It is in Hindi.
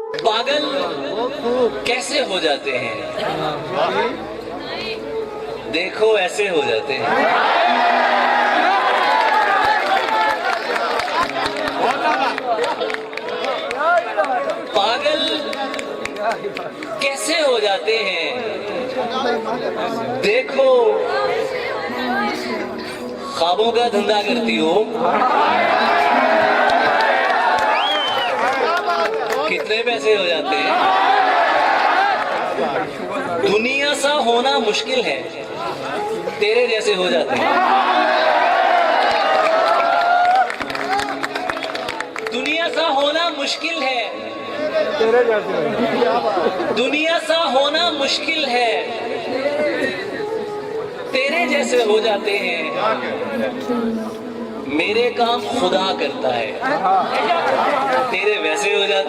पागल कैसे हो जाते हैं, देखो ऐसे हो जाते हैं। पागल कैसे हो जाते हैं, देखो ख्वाबों का धंधा करती हो, कितने पैसे हो जाते हैं। दुनिया सा होना मुश्किल है, तेरे जैसे हो जाते हैं। दुनिया सा होना मुश्किल है, दुनिया सा होना मुश्किल है, तेरे जैसे हो जाते हैं। मेरे काम खुदा करता है, तेरे वैसे हो जाते हैं।